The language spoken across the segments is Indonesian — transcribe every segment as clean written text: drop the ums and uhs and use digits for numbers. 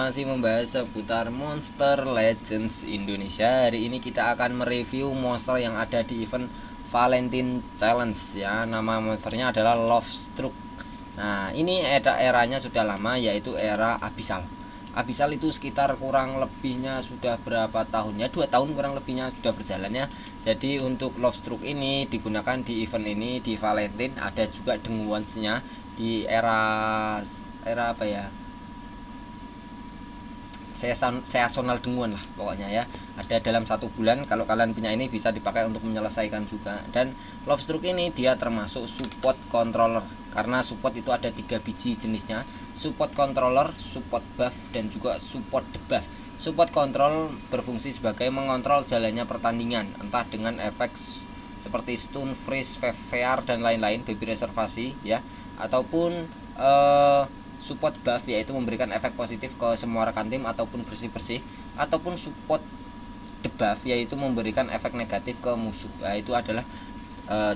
masih membahas seputar Monster Legends Indonesia. Hari ini kita akan mereview monster yang ada di event Valentine Challenge ya. Nama monsternya adalah Lovestruck. Nah, ini eranya sudah lama, yaitu era Abyssal. Abyssal itu sekitar kurang lebihnya sudah berapa tahun ya, 2 tahun kurang lebihnya sudah berjalan ya. Jadi untuk Lovestruck ini digunakan di event ini di Valentine. Ada juga Denguansnya di era apa ya, seasonal denguan lah pokoknya ya. Ada dalam 1 bulan. Kalau kalian punya ini bisa dipakai untuk menyelesaikan juga. Dan Lovestruck ini dia termasuk support controller, karena support itu ada 3 biji jenisnya: support controller, support buff, dan juga support debuff. Support control berfungsi sebagai mengontrol jalannya pertandingan, entah dengan efek seperti stun, freeze, VR dan lain-lain, baby reservasi ya, ataupun support buff yaitu memberikan efek positif ke semua rekan tim ataupun bersih-bersih, ataupun support debuff yaitu memberikan efek negatif ke musuh. Nah, itu adalah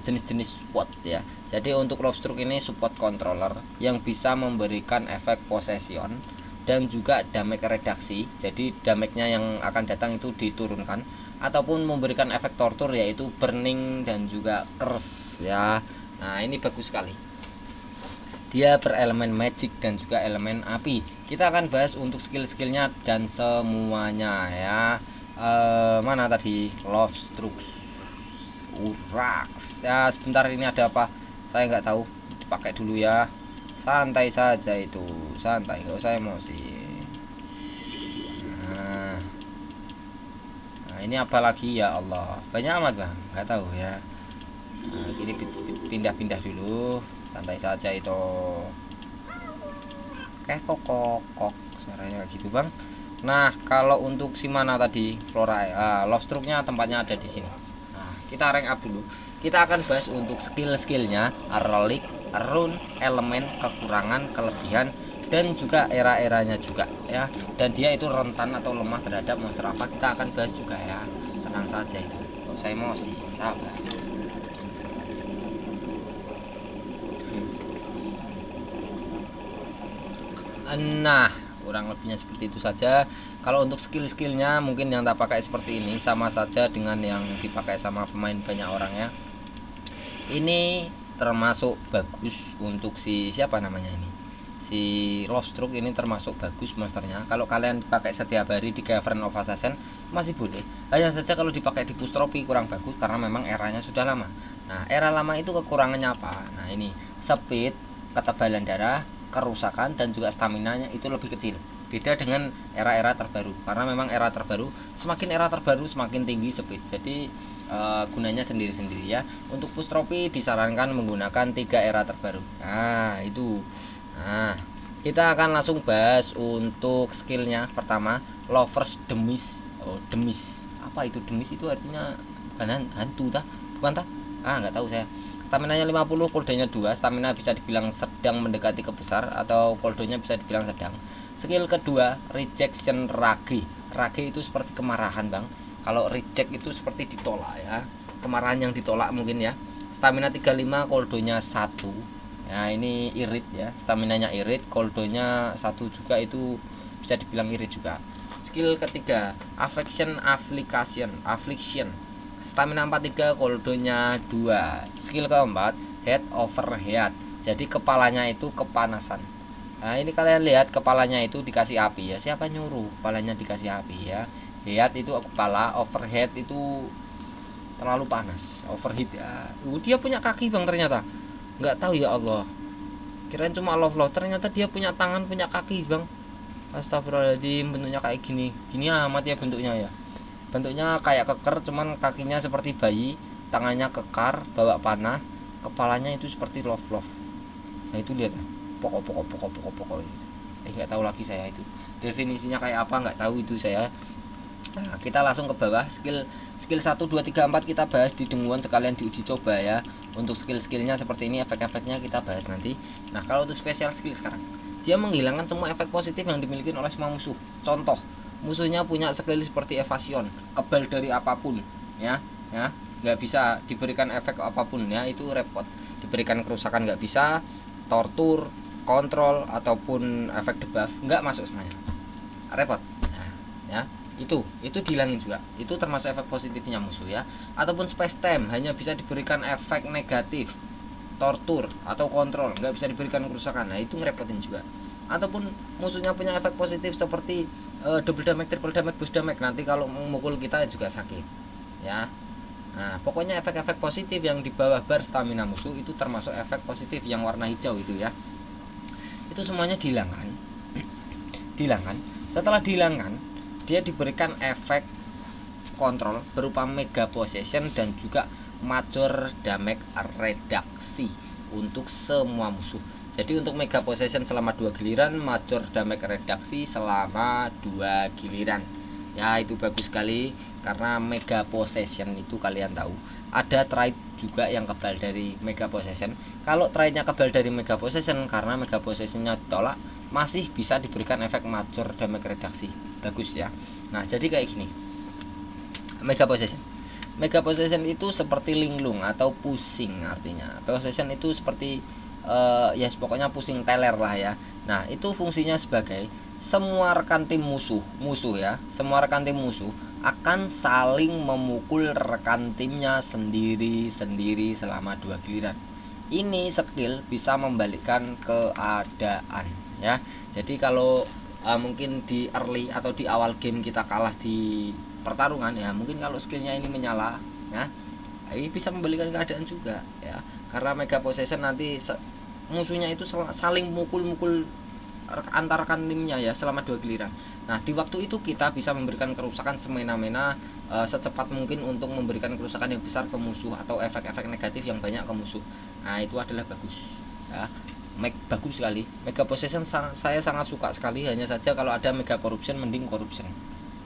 jenis-jenis support ya. Jadi untuk Lovestruck ini support controller yang bisa memberikan efek possession dan juga damage reduksi. Jadi damage-nya yang akan datang itu diturunkan, ataupun memberikan efek torture yaitu burning dan juga curse ya. Nah, ini bagus sekali. Dia berelemen magic dan juga elemen api. Kita akan bahas untuk skill-skillnya dan semuanya ya. Mana tadi Lovestruck Urax ya. Sebentar, ini ada apa saya nggak tahu. Pakai dulu ya, santai saja itu, santai, nggak usah emosi. Nah, ini apa lagi ya Allah, banyak amat bang, nggak tahu ya. Nah, ini pindah-pindah dulu, santai saja itu. Kayak kok suaranya gitu bang. Nah, kalau untuk si mana tadi Flora, Lovestrucknya tempatnya ada di sini. Nah, kita rank up dulu. Kita akan bahas untuk skill-skillnya, relic, rune, elemen, kekurangan, kelebihan, dan juga era-eranya juga ya. Dan dia itu rentan atau lemah terhadap monster apa, kita akan bahas juga ya. Tenang saja itu, nggak usah emosi, sabar. Nah, kurang lebihnya seperti itu saja. Kalau untuk skill-skillnya mungkin yang tak pakai seperti ini, sama saja dengan yang dipakai sama pemain banyak orang ya. Ini termasuk bagus untuk si siapa namanya ini, si Lovestruck ini termasuk bagus monsternya. Kalau kalian pakai setiap hari di Cavern of Assassin masih boleh. Hanya saja kalau dipakai di push trophy kurang bagus, karena memang eranya sudah lama. Nah, era lama itu kekurangannya apa? Nah, ini speed, ketebalan darah, kerusakan, dan juga stamina-nya itu lebih kecil. Beda dengan era-era terbaru, karena memang era terbaru, semakin era terbaru semakin tinggi speed. Jadi gunanya sendiri-sendiri ya. Untuk push trophy disarankan menggunakan 3 era terbaru. Nah, itu. Nah, kita akan langsung bahas untuk skillnya. Pertama, Lovers Demise. Oh, Demise. Apa itu Demise? Itu artinya bukan hantu tah? Bukan tah? Nggak tahu saya. Stamina-nya 50, cooldown-nya 2. Stamina bisa dibilang sedang mendekati ke besar, atau cooldown-nya bisa dibilang sedang. Skill kedua, Rejection Rage. Rage itu seperti kemarahan bang. Kalau reject itu seperti ditolak ya, kemarahan yang ditolak mungkin ya. Stamina 35, cooldown-nya 1. Ya, ini irit ya, stamina-nya irit, cooldown-nya 1 juga, itu bisa dibilang irit juga. Skill ketiga, Affliction. Stamina 43, cooldown-nya 2. Skill keempat, Head over Head. Jadi kepalanya itu kepanasan. Nah, ini kalian lihat kepalanya itu dikasih api ya. Siapa nyuruh kepalanya dikasih api ya? Head itu kepala, overhead itu terlalu panas, overheat ya. Dia punya kaki bang ternyata. Nggak tahu ya Allah. Kirain cuma love, ternyata dia punya tangan, punya kaki bang. Astagfirullahaladzim, bentuknya kayak gini. Gini amat ya bentuknya ya. Bentuknya kayak keker, cuman kakinya seperti bayi, tangannya kekar, bawa panah, kepalanya itu seperti love. Nah, itu lihat, pokok gitu. Nggak tahu lagi saya itu definisinya kayak apa, nggak tahu itu saya. Nah, kita langsung ke bawah. Skill 1, 2, 3, 4 kita bahas di denguan, sekalian diuji coba ya. Untuk skill-skillnya seperti ini, efek-efeknya kita bahas nanti. Nah, kalau untuk special skill sekarang, dia menghilangkan semua efek positif yang dimiliki oleh semua musuh. Contoh, musuhnya punya skill seperti evasion, kebal dari apapun ya, nggak bisa diberikan efek apapun ya, itu repot. Diberikan kerusakan nggak bisa, tortur, kontrol, ataupun efek debuff nggak masuk semuanya. repot. Nah, ya itu dihilangin juga, itu termasuk efek positifnya musuh ya. Ataupun space time hanya bisa diberikan efek negatif, tortur atau kontrol, nggak bisa diberikan kerusakan. Nah itu ngerepotin juga. Ataupun musuhnya punya efek positif seperti double damage, triple damage, boost damage, nanti kalau memukul kita juga sakit ya. Nah pokoknya efek-efek positif yang di bawah bar stamina musuh itu termasuk efek positif yang warna hijau itu ya. Itu semuanya dihilangkan. Setelah dihilangkan, dia diberikan efek kontrol berupa mega possession dan juga major damage reduksi untuk semua musuh. Jadi untuk mega possession selama 2 giliran, major damage reduksi selama 2 giliran. Ya itu bagus sekali, karena mega possession itu kalian tahu ada trait juga yang kebal dari mega possession. Kalau traitnya kebal dari mega possession, karena mega possessionnya ditolak, masih bisa diberikan efek major damage reduksi. Bagus ya. Nah jadi kayak gini, mega possession itu seperti linglung atau pusing. Artinya possession itu seperti ya pokoknya pusing teler lah ya. Nah itu fungsinya sebagai semua rekan tim musuh ya, semua rekan tim musuh akan saling memukul rekan timnya sendiri selama 2 giliran. Ini skill bisa membalikkan keadaan ya. Jadi kalau mungkin di early atau di awal game kita kalah di pertarungan ya, mungkin kalau skillnya ini menyala ya, ini bisa membalikkan keadaan juga ya. Karena mega possession nanti musuhnya itu saling mukul antar rekan timnya ya selama 2 giliran. Nah di waktu itu kita bisa memberikan kerusakan semena-mena secepat mungkin untuk memberikan kerusakan yang besar ke musuh atau efek-efek negatif yang banyak ke musuh. Nah itu adalah bagus ya. Bagus sekali mega possession, saya sangat suka sekali. Hanya saja kalau ada mega corruption, mending corruption.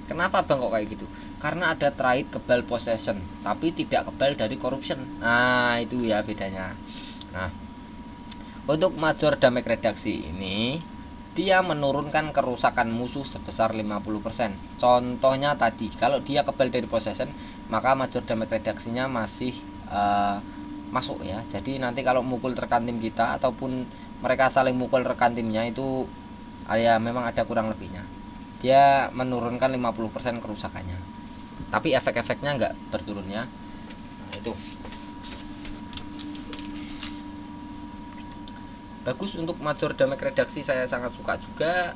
Kenapa bang kok kayak gitu? Karena ada trait kebal possession tapi tidak kebal dari corruption. Nah itu ya bedanya. Nah untuk major damage reduksi ini, dia menurunkan kerusakan musuh sebesar 50%. Contohnya tadi, kalau dia kebal dari possession, maka major damage reduksinya masih masuk ya. Jadi nanti kalau mukul rekan tim kita ataupun mereka saling mukul rekan timnya itu ya memang ada kurang lebihnya. Dia menurunkan 50% kerusakannya. Tapi efek-efeknya enggak berturun ya. Nah, itu. Bagus untuk major damage reduksi, saya sangat suka juga.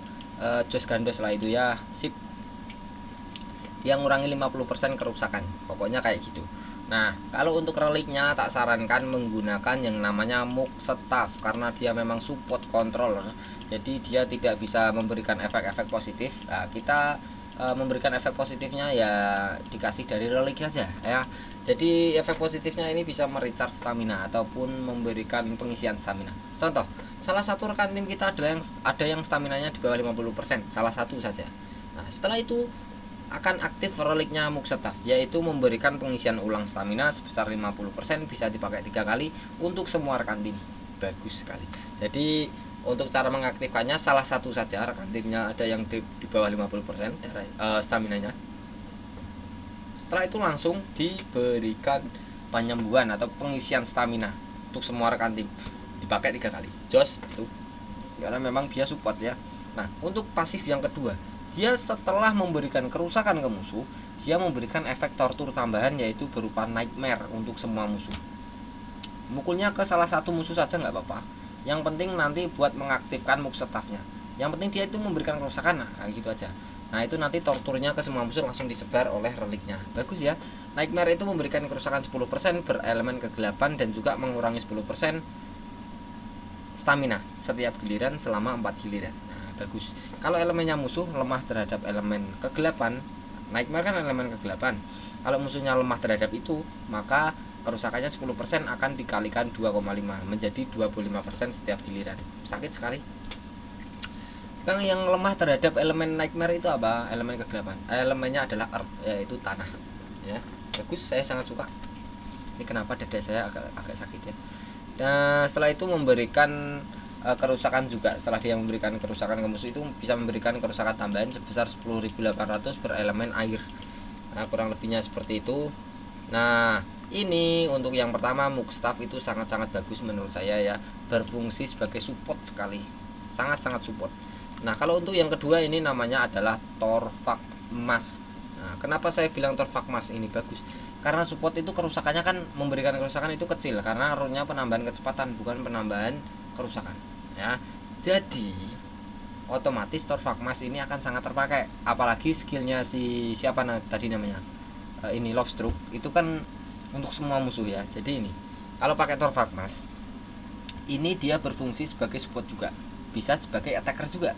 Jos Gandos lah itu ya. Sip. Dia ngurangi 50% kerusakan. Pokoknya kayak gitu. Nah, kalau untuk reliknya tak sarankan menggunakan yang namanya Muk Staff karena dia memang support controller. Jadi dia tidak bisa memberikan efek-efek positif. Nah, kita memberikan efek positifnya ya dikasih dari relik saja ya. Jadi efek positifnya ini bisa merecharge stamina ataupun memberikan pengisian stamina. Contoh, salah satu rekan tim kita ada yang staminanya di bawah 50%, salah satu saja. Nah, setelah itu akan aktif reliknya Muk Staff, yaitu memberikan pengisian ulang stamina sebesar 50%, bisa dipakai 3 kali untuk semua rekan tim. Bagus sekali. Jadi untuk cara mengaktifkannya salah satu saja, rekan timnya ada yang di bawah 50% staminanya. Setelah itu langsung diberikan penyembuhan atau pengisian stamina untuk semua rekan tim, dipakai 3 kali. Jos itu karena memang dia support ya. Nah untuk pasif yang kedua, dia setelah memberikan kerusakan ke musuh, dia memberikan efek tortur tambahan, yaitu berupa nightmare untuk semua musuh. Mukulnya ke salah satu musuh saja nggak apa-apa, yang penting nanti buat mengaktifkan Muk Staff-nya. Yang penting dia itu memberikan kerusakan, nah kayak gitu aja. Nah itu nanti torturnya ke semua musuh langsung disebar oleh reliknya. Bagus ya. Nightmare itu memberikan kerusakan 10%, berelemen kegelapan, dan juga mengurangi 10% stamina setiap giliran selama 4 giliran. Bagus. Kalau elemennya musuh lemah terhadap elemen kegelapan, Nightmare kan elemen kegelapan. Kalau musuhnya lemah terhadap itu, maka kerusakannya 10% akan dikalikan 2,5 menjadi 25% setiap giliran. Sakit sekali. Bang, yang lemah terhadap elemen Nightmare itu apa? Elemen kegelapan. Elemennya adalah earth, yaitu tanah. Ya, bagus. Saya sangat suka. Ini kenapa dada saya agak sakit ya. Dan setelah itu memberikan kerusakan juga. Setelah dia memberikan kerusakan ke musuh, itu bisa memberikan kerusakan tambahan sebesar 10.800 berelemen air. Nah kurang lebihnya seperti itu. Nah ini untuk yang pertama, Muk Staff itu sangat-sangat bagus menurut saya ya, berfungsi sebagai support sekali, sangat-sangat support. Nah, kalau untuk yang kedua ini namanya adalah Torvak Emas. Nah, kenapa saya bilang Torvak Emas ini bagus? Karena support itu kerusakannya kan, memberikan kerusakan itu kecil karena rune-nya penambahan kecepatan bukan penambahan kerusakan ya. Jadi otomatis Torvak Emas ini akan sangat terpakai, apalagi skillnya si siapa tadi namanya, ini Love Stroke itu kan untuk semua musuh ya. Jadi ini kalau pakai Torvak Emas ini dia berfungsi sebagai support juga, bisa sebagai attacker juga.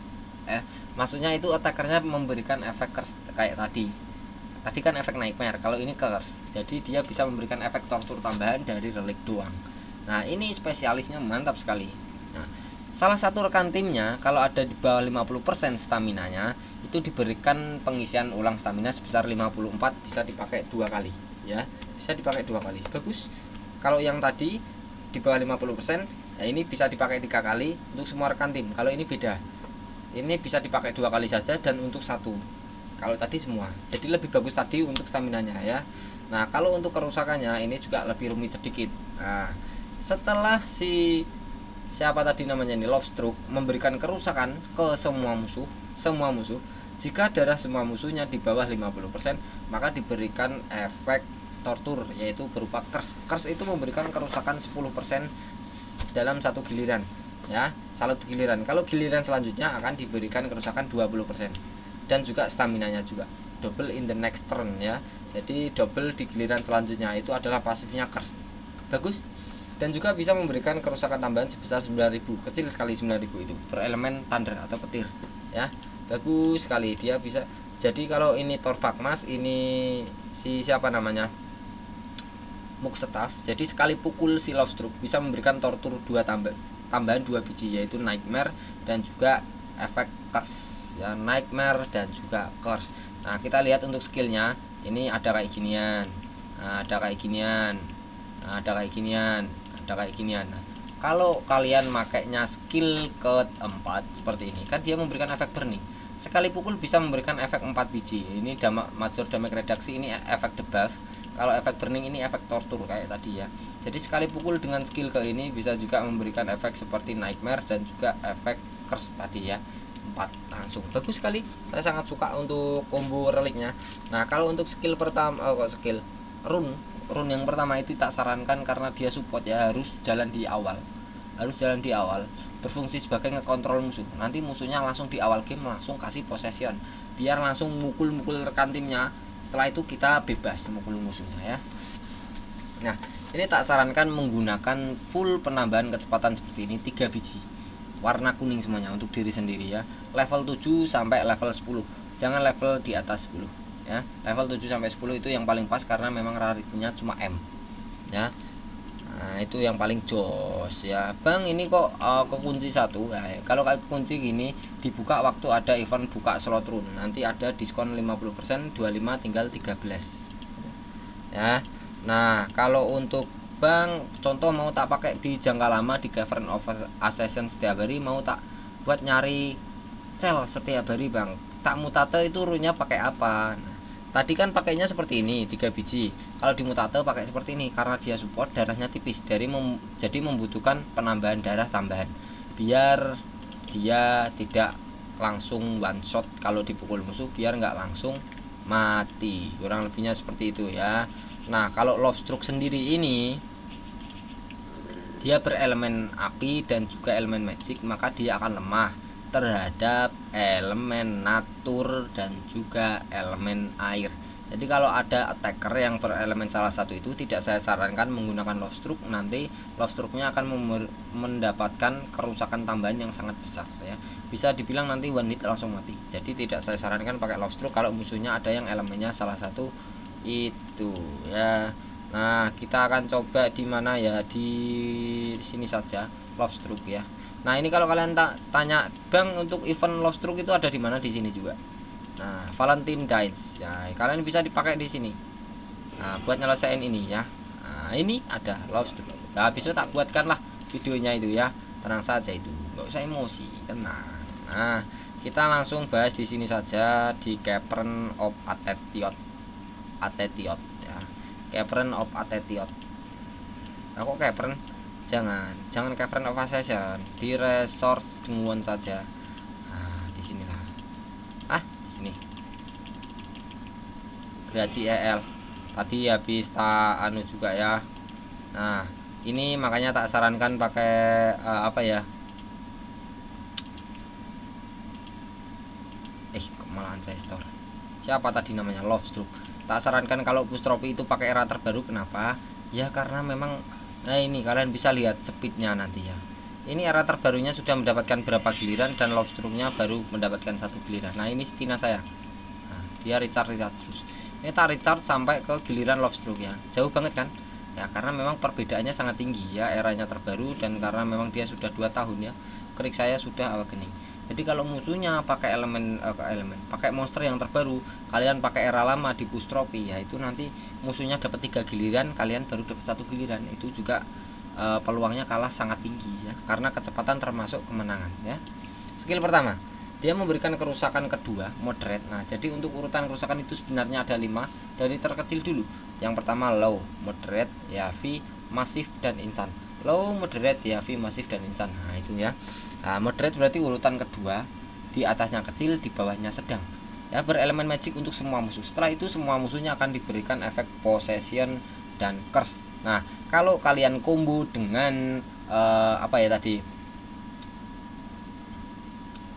Maksudnya itu attackernya memberikan efek curse kayak tadi kan efek nightmare, kalau ini curse, jadi dia bisa memberikan efek tortur tambahan dari relik doang. Nah, ini spesialisnya mantap sekali. Nah, salah satu rekan timnya kalau ada di bawah 50% staminanya itu diberikan pengisian ulang stamina sebesar 54, bisa dipakai 2 kali ya, bisa dipakai 2 kali. Bagus. Kalau yang tadi di bawah 50%, ya ini bisa dipakai 3 kali untuk semua rekan tim. Kalau ini beda, ini bisa dipakai 2 kali saja dan untuk 1, kalau tadi semua. Jadi lebih bagus tadi untuk staminanya ya. Nah, kalau untuk kerusakannya ini juga lebih rumit sedikit. Nah, setelah si siapa tadi namanya ini Love Stroke memberikan kerusakan ke semua musuh, jika darah semua musuhnya di bawah 50%, maka diberikan efek tortur, yaitu berupa curse. Curse itu memberikan kerusakan 10% dalam satu giliran ya, satu giliran. Kalau giliran selanjutnya akan diberikan kerusakan 20% dan juga staminanya juga double in the next turn ya. Jadi double di giliran selanjutnya, itu adalah pasifnya curse. Bagus. Dan juga bisa memberikan kerusakan tambahan sebesar 9000, kecil sekali 9000 itu, berelemen thunder atau petir ya. Bagus sekali dia bisa. Jadi kalau ini Torvak Emas, ini si siapa namanya, Muksetaf. Jadi sekali pukul si Love Stroke bisa memberikan tortur 2 tambahan 2 biji, yaitu nightmare dan juga efek curse ya, nightmare dan juga curse. Nah, kita lihat untuk skillnya ini ada kayak ginian, ada kayak ginian, ada kayak ginian, ada kayak ginian. Nah, kalau kalian makainya skill keempat seperti ini kan dia memberikan efek burning, sekali pukul bisa memberikan efek 4 biji. Ini major damage reduksi, ini efek debuff. Kalau efek burning ini efek tortur kayak tadi ya. Jadi sekali pukul dengan skill ke ini bisa juga memberikan efek seperti nightmare dan juga efek curse tadi ya, 4 langsung. Bagus sekali, saya sangat suka untuk combo reliknya. Nah, kalau untuk skill pertama, skill rune yang pertama itu tak sarankan karena dia support ya, harus jalan di awal, berfungsi sebagai ngekontrol musuh. Nanti musuhnya langsung di awal game langsung kasih possession, biar langsung mukul rekan timnya. Setelah itu kita bebas mukul musuhnya ya. Nah, ini tak sarankan menggunakan full penambahan kecepatan seperti ini, 3 biji warna kuning semuanya untuk diri sendiri ya. Level 7 sampai level 10, jangan level di atas 10 ya. Level 7 sampai 10 itu yang paling pas karena memang rarity-nya cuma M ya. Nah, itu yang paling jos ya. Bang, ini kok kekunci 1. Nah, kalau kayak kunci gini dibuka waktu ada event buka slot rune, nanti ada diskon 50%, 25 tinggal 13 ya. Nah, kalau untuk Bang, contoh mau tak pakai di jangka lama di Cavern of Assassin setiap hari, mau tak buat nyari cel setiap hari Bang, tak mutate itu rune-nya pakai apa? Nah, tadi kan pakainya seperti ini 3 biji. Kalau di mutate pakai seperti ini karena dia support darahnya tipis, jadi membutuhkan penambahan darah tambahan biar dia tidak langsung one shot kalau dipukul musuh, biar nggak langsung mati. Kurang lebihnya seperti itu ya. Nah, kalau Love Stroke sendiri ini dia berelemen api dan juga elemen magic, maka dia akan lemah terhadap elemen natur dan juga elemen air. Jadi kalau ada attacker yang berelemen salah satu itu, tidak saya sarankan menggunakan Love Stroke. Nanti Love Stroke-nya akan mendapatkan kerusakan tambahan yang sangat besar ya. Bisa dibilang nanti one hit langsung mati. Jadi tidak saya sarankan pakai Love Stroke kalau musuhnya ada yang elemennya salah satu itu ya. Nah, kita akan coba di mana ya, di sini saja Love Stroke ya. Nah, ini kalau kalian tanya, Bang, untuk event Love Stroke itu ada di mana, di sini juga. Nah, Valentine Dines ya, kalian bisa dipakai di sini. Nah, buat nyelesain ini ya. Nah, ini ada Love Stroke. Nah, besok tak buatkan lah videonya itu ya. Tenang saja itu, nggak usah emosi, tenang. Nah, kita langsung bahas di sini saja di Cavern of Atetiot ya. Cavern of Atetiot. Aku Cavern, jangan Cavern of Assassin, di resource denguan saja. Nah, di gergaji EL tadi habis tak anu juga ya. Nah ini makanya tak sarankan pakai apa ya, malah saya store siapa tadi namanya, Love Stroke. Tak sarankan kalau push trophy itu pakai era terbaru. Kenapa ya, karena memang nah ini kalian bisa lihat speednya nanti ya. Ini era terbarunya sudah mendapatkan berapa giliran dan Love Stroke-nya baru mendapatkan 1 giliran. Nah ini Stina saya, nah, dia recharge terus. Ini tak recharge sampai ke giliran Love Stroke ya, jauh banget kan ya, karena memang perbedaannya sangat tinggi ya, eranya terbaru dan karena memang dia sudah 2 tahun ya. Krik saya sudah awakening. Jadi kalau musuhnya pakai pakai monster yang terbaru, kalian pakai era lama di push trophy ya, itu nanti musuhnya dapat 3 giliran, kalian baru dapat 1 giliran. Itu juga peluangnya kalah sangat tinggi ya, karena kecepatan termasuk kemenangan ya. Skill pertama, dia memberikan kerusakan kedua moderate. Nah jadi untuk urutan kerusakan itu sebenarnya ada 5, dari terkecil dulu. Yang pertama low, moderate, heavy, massive, dan instant. Low, moderate, heavy, massive, dan instant. Nah itu ya. Nah, moderate berarti urutan kedua, di atasnya kecil, di bawahnya sedang ya, berelemen magic untuk semua musuh. Setelah itu semua musuhnya akan diberikan efek possession dan curse. Nah kalau kalian combo dengan apa ya tadi,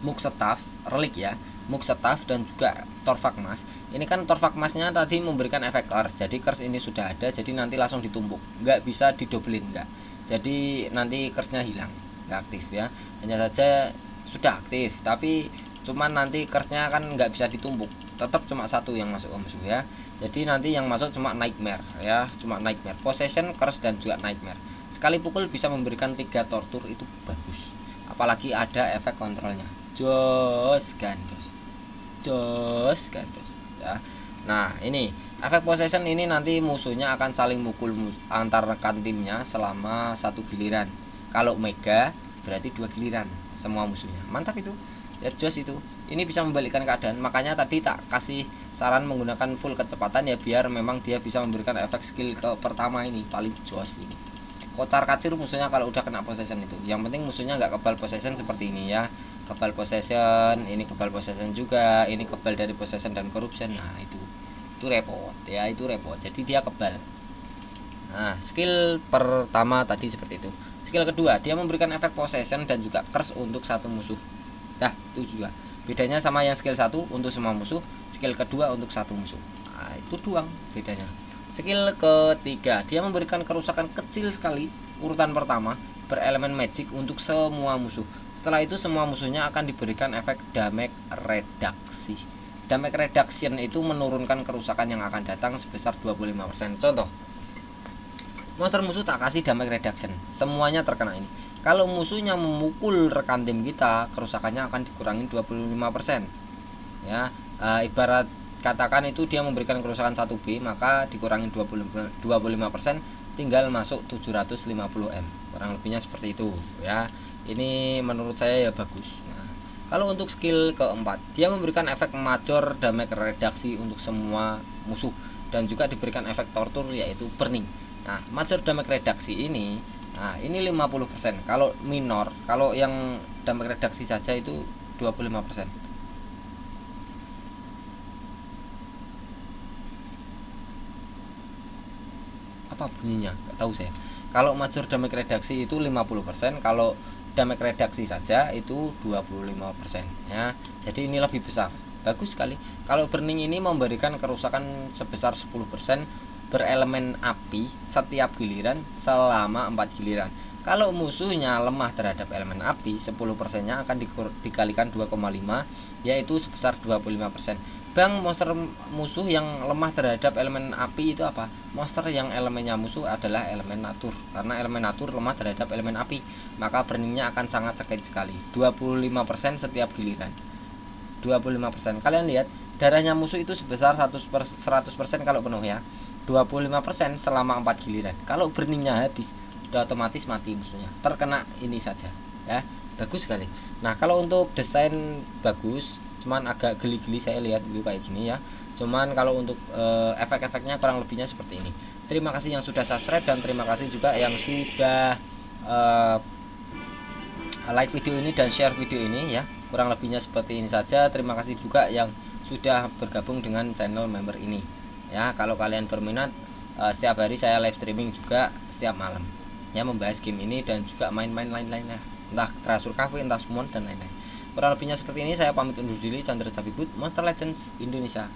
Mugstaff relik ya, Mugstaff dan juga Torvakmas. Ini kan Torvakmasnya tadi memberikan efek curse, jadi curse ini sudah ada, jadi nanti langsung ditumpuk, nggak bisa didobelin, nggak. Jadi nanti curse-nya hilang, nggak aktif ya, hanya saja sudah aktif tapi cuman nanti curse-nya kan nggak bisa ditumpuk, tetap cuma 1 yang masuk ke musuh ya. Jadi nanti yang masuk cuma nightmare ya, cuma nightmare, possession, curse, dan juga nightmare. Sekali pukul bisa memberikan 3 tortur, itu bagus, apalagi ada efek kontrolnya. Jos gandos ya. Nah ini efek possession ini nanti musuhnya akan saling mukul antar rekan timnya selama 1 giliran. Kalau mega berarti 2 giliran semua musuhnya. Mantap itu ya, jos itu. Ini bisa membalikkan keadaan, makanya tadi tak kasih saran menggunakan full kecepatan ya, biar memang dia bisa memberikan efek skill ke pertama ini paling jos ini. Kocar kacir musuhnya kalau udah kena possession itu. Yang penting musuhnya nggak kebal possession seperti ini ya. Kebal possession, ini kebal possession juga, ini kebal dari possession dan corruption. Nah itu repot ya, itu repot. Jadi dia kebal. Nah skill pertama tadi seperti itu. Skill kedua, dia memberikan efek possession dan juga curse untuk 1 musuh. Nah itu juga bedanya sama yang skill 1 untuk semua musuh, skill kedua untuk 1 musuh. Nah itu doang bedanya. Skill ketiga, dia memberikan kerusakan kecil sekali, urutan pertama, berelemen magic untuk semua musuh. Setelah itu semua musuhnya akan diberikan efek damage reduksi. Damage reduction itu menurunkan kerusakan yang akan datang sebesar 25%. Contoh, monster musuh tak kasih damage reduction, semuanya terkena ini. Kalau musuhnya memukul rekan tim kita, kerusakannya akan dikurangi 25% ya. Ibarat katakan itu dia memberikan kerusakan 1B, maka dikurangi 25%, tinggal masuk 750M, kurang lebihnya seperti itu ya. Ini menurut saya ya bagus. Nah kalau untuk skill keempat, dia memberikan efek major damage reduksi untuk semua musuh dan juga diberikan efek tortur yaitu burning. Nah major damage reduksi ini, nah ini 50%. Kalau minor, kalau yang damage reduksi saja itu 25%. Apa bunyinya nggak tahu saya. Kalau major damage reduksi itu 50%, kalau damage reduksi saja itu 25% ya. Jadi ini lebih besar, bagus sekali. Kalau burning ini memberikan kerusakan sebesar 10% berelemen api setiap giliran selama 4 giliran. Kalau musuhnya lemah terhadap elemen api, 10%-nya akan dikalikan 2,5 yaitu sebesar 25%. Bang, monster musuh yang lemah terhadap elemen api itu apa? Monster yang elemennya musuh adalah elemen natur. Karena elemen natur lemah terhadap elemen api, maka burningnya akan sangat sakit sekali. 25% setiap giliran. 25%. Kalian lihat, darahnya musuh itu sebesar 100% kalau penuh ya. 25% selama 4 giliran. Kalau burningnya habis, udah otomatis mati musuhnya. Terkena ini saja ya. Bagus sekali. Nah, kalau untuk desain bagus, cuman agak geli-geli saya lihat dulu kayak gini ya. Cuman kalau untuk efek-efeknya kurang lebihnya seperti ini. Terima kasih yang sudah subscribe dan terima kasih juga yang sudah like video ini dan share video ini ya. Kurang lebihnya seperti ini saja. Terima kasih juga yang sudah bergabung dengan channel member ini ya. Kalau kalian berminat, setiap hari saya live streaming juga setiap malam ya, membahas game ini dan juga main-main lain-lainnya, entah Treasure Cafe, entah Summon dan lain-lain. Kurang lebihnya seperti ini, saya pamit undur diri. Chandra Cabibut, Monster Legends Indonesia.